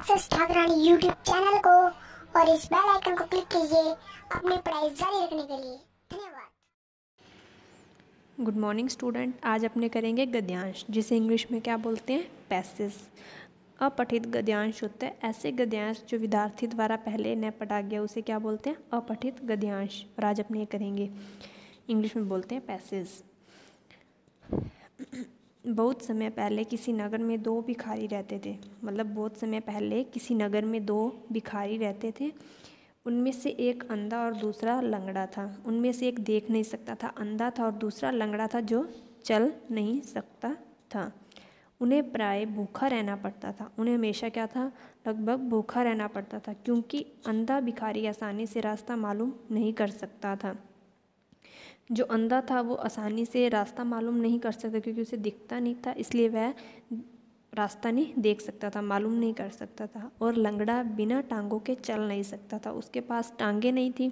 Success Thakrani YouTube channel को और इस बेल आइकन को क्लिक कीजिए अपनी पढ़ाई जारी रखने के लिए। धन्यवाद। Good morning student. आज अपने करेंगे गद्यांश, जिसे इंग्लिश में क्या बोलते हैं, पैसेज। अपठित गद्यांश होता है ऐसे गद्यांश जो विद्यार्थी द्वारा पहले न पढ़ा गया, उसे क्या बोलते हैं, अपठित गद्यांश। और आज अपने करेंगे, इंग्लिश में बोलते हैं पैसेज। बहुत समय पहले किसी नगर में दो भिखारी रहते थे। मतलब बहुत समय पहले किसी नगर में दो भिखारी रहते थे। उनमें से एक अंधा और दूसरा लंगड़ा था। उनमें से एक देख नहीं सकता था, अंधा था, और दूसरा लंगड़ा था जो चल नहीं सकता था। उन्हें प्राय भूखा रहना पड़ता था। उन्हें हमेशा क्या था, लगभग भूखा रहना पड़ता था, क्योंकि अंधा भिखारी आसानी से रास्ता मालूम नहीं कर सकता था। जो अंधा था वो आसानी से रास्ता मालूम नहीं कर सकता, क्योंकि उसे दिखता नहीं था, इसलिए वह रास्ता नहीं देख सकता था, मालूम नहीं कर सकता था। और लंगड़ा बिना टांगों के चल नहीं सकता था। उसके पास टांगें नहीं थी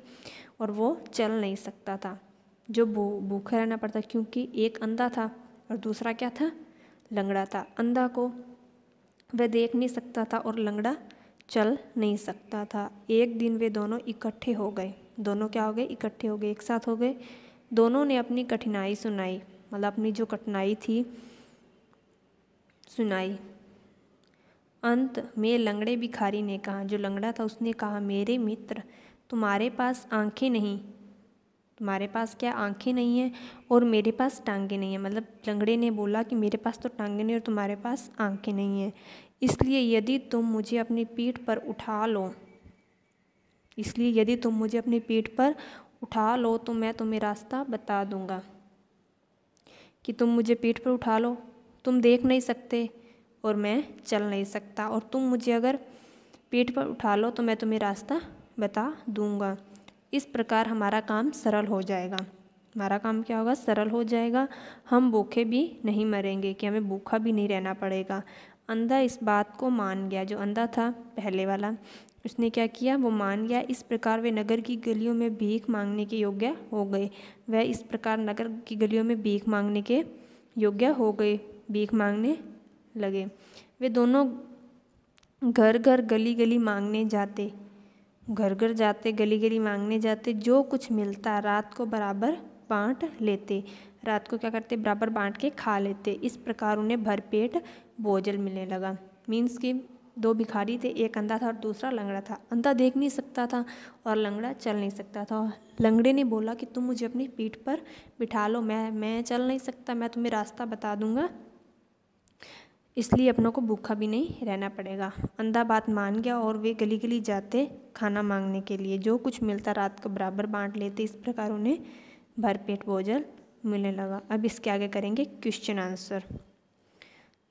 और वो चल नहीं सकता था। जो भूखा रहना पड़ता, क्योंकि एक अंधा था और दूसरा क्या था, लंगड़ा था। अंधा को वह देख नहीं सकता था और लंगड़ा चल नहीं सकता था। एक दिन वे दोनों इकट्ठे हो गए। दोनों क्या हो गए, इकट्ठे हो गए, एक साथ हो गए। दोनों ने अपनी कठिनाई सुनाई, मतलब अपनी जो कठिनाई थी सुनाई। अंत में लंगड़े भिखारी ने कहा, जो लंगड़ा था उसने कहा, मेरे मित्र, तुम्हारे पास आंखें नहीं, तुम्हारे पास क्या आंखें नहीं हैं और मेरे पास टांगें नहीं हैं। मतलब लंगड़े ने बोला कि मेरे पास तो टांगें नहीं और तुम्हारे पास आंखें नहीं हैं, इसलिए यदि तुम मुझे अपनी पीठ पर उठा लो, इसलिए यदि तुम मुझे अपनी पीठ पर उठा लो तो मैं तुम्हें रास्ता बता दूंगा। कि तुम मुझे पीठ पर उठा लो, तुम देख नहीं सकते और मैं चल नहीं सकता, और तुम मुझे अगर पीठ पर उठा लो तो मैं तुम्हें रास्ता बता दूंगा। इस प्रकार हमारा काम सरल हो जाएगा। हमारा काम क्या होगा, सरल हो जाएगा। हम भूखे भी नहीं मरेंगे, कि हमें भूखा भी नहीं रहना पड़ेगा। अंधा इस बात को मान गया। जो अंधा था पहले वाला, उसने क्या किया, वो मान गया। इस प्रकार वे नगर की गलियों में भीख मांगने के योग्य हो गए। वह इस प्रकार नगर की गलियों में भीख मांगने के योग्य हो गए, भीख मांगने लगे। वे दोनों घर घर गली गली मांगने जाते, घर घर जाते, गली गली मांगने जाते। जो कुछ मिलता रात को बराबर बांट लेते। रात को क्या करते, बराबर बांट के खा लेते। इस प्रकार उन्हें भरपेट भोजन मिलने लगा। मीन्स कि दो भिखारी थे, एक अंधा था और दूसरा लंगड़ा था। अंधा देख नहीं सकता था और लंगड़ा चल नहीं सकता था। लंगड़े ने बोला कि तुम मुझे अपनी पीठ पर बिठा लो, मैं चल नहीं सकता, मैं तुम्हें रास्ता बता दूंगा, इसलिए अपनों को भूखा भी नहीं रहना पड़ेगा। अंधा बात मान गया और वे गली गली जाते खाना मांगने के लिए। जो कुछ मिलता रात को बराबर बांट लेते। इस प्रकार उन्हें भरपेट भोजन मिलने लगा। अब इसके आगे करेंगे क्वेश्चन आंसर।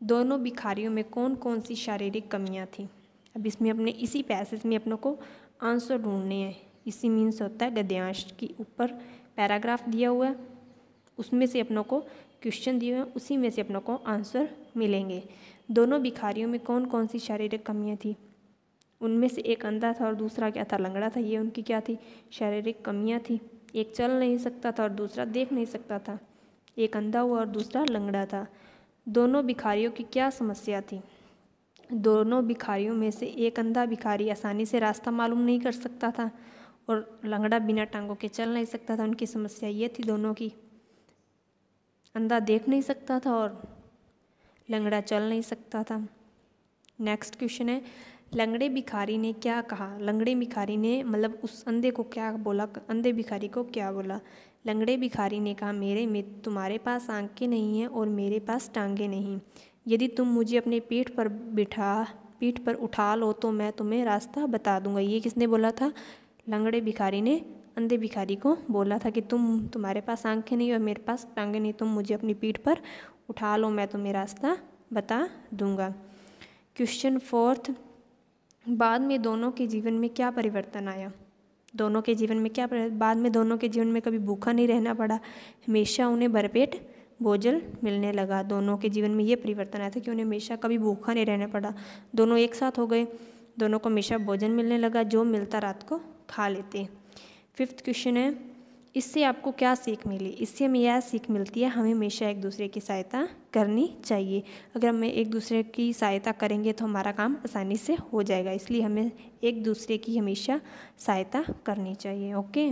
दोनों भिखारियों में कौन कौन सी शारीरिक कमियां थीं। अब इसमें अपने इसी पैसेज में अपनों को आंसर ढूंढने हैं। इसी मीन्स होता है गद्यांश। की ऊपर पैराग्राफ दिया हुआ है, उसमें से अपनों को क्वेश्चन दिए हुए हैं, उसी में से अपनों को आंसर मिलेंगे। दोनों भिखारियों में कौन कौन सी शारीरिक कमियां थी। उनमें से एक अंधा था और दूसरा क्या था, लंगड़ा था। ये उनकी क्या थी, शारीरिक कमियां थी। एक चल नहीं सकता था और दूसरा देख नहीं सकता था। एक अंधा हुआ और दूसरा लंगड़ा था। दोनों भिखारियों की क्या समस्या थी। दोनों भिखारियों में से एक अंधा भिखारी आसानी से रास्ता मालूम नहीं कर सकता था और लंगड़ा बिना टांगों के चल नहीं सकता था। उनकी समस्या ये थी दोनों की, अंधा देख नहीं सकता था और लंगड़ा चल नहीं सकता था। नेक्स्ट क्वेश्चन है, लंगड़े भिखारी ने क्या कहा। लंगड़े भिखारी ने मतलब उस अंधे को क्या बोला, अंधे भिखारी को क्या बोला। लंगड़े भिखारी ने कहा, मेरे मित्र, तुम्हारे पास आंखें नहीं हैं और मेरे पास टांगें नहीं। यदि तुम मुझे अपने पीठ पर उठा लो तो मैं तुम्हें रास्ता बता दूंगा। ये किसने बोला था, लंगड़े भिखारी ने अंधे भिखारी को बोला था कि तुम्हारे पास आंखें नहीं और मेरे पास टांगें नहीं, तुम मुझे अपनी पीठ पर उठा लो, मैं तुम्हें रास्ता बता दूंगा। क्वेश्चन फोर्थ, बाद में दोनों के जीवन में क्या परिवर्तन आया। दोनों के जीवन में क्या बाद में दोनों के जीवन में कभी भूखा नहीं रहना पड़ा, हमेशा उन्हें भरपेट भोजन मिलने लगा। दोनों के जीवन में ये परिवर्तन आया था कि उन्हें हमेशा कभी भूखा नहीं रहना पड़ा। दोनों एक साथ हो गए, दोनों को हमेशा भोजन मिलने लगा, जो मिलता रात को खा लेते। फिफ्थ क्वेश्चन है, इससे आपको क्या सीख मिली? इससे हमें यह सीख मिलती है हमें हमेशा एक दूसरे की सहायता करनी चाहिए। अगर हम एक दूसरे की सहायता करेंगे तो हमारा काम आसानी से हो जाएगा, इसलिए हमें एक दूसरे की हमेशा सहायता करनी चाहिए। ओके।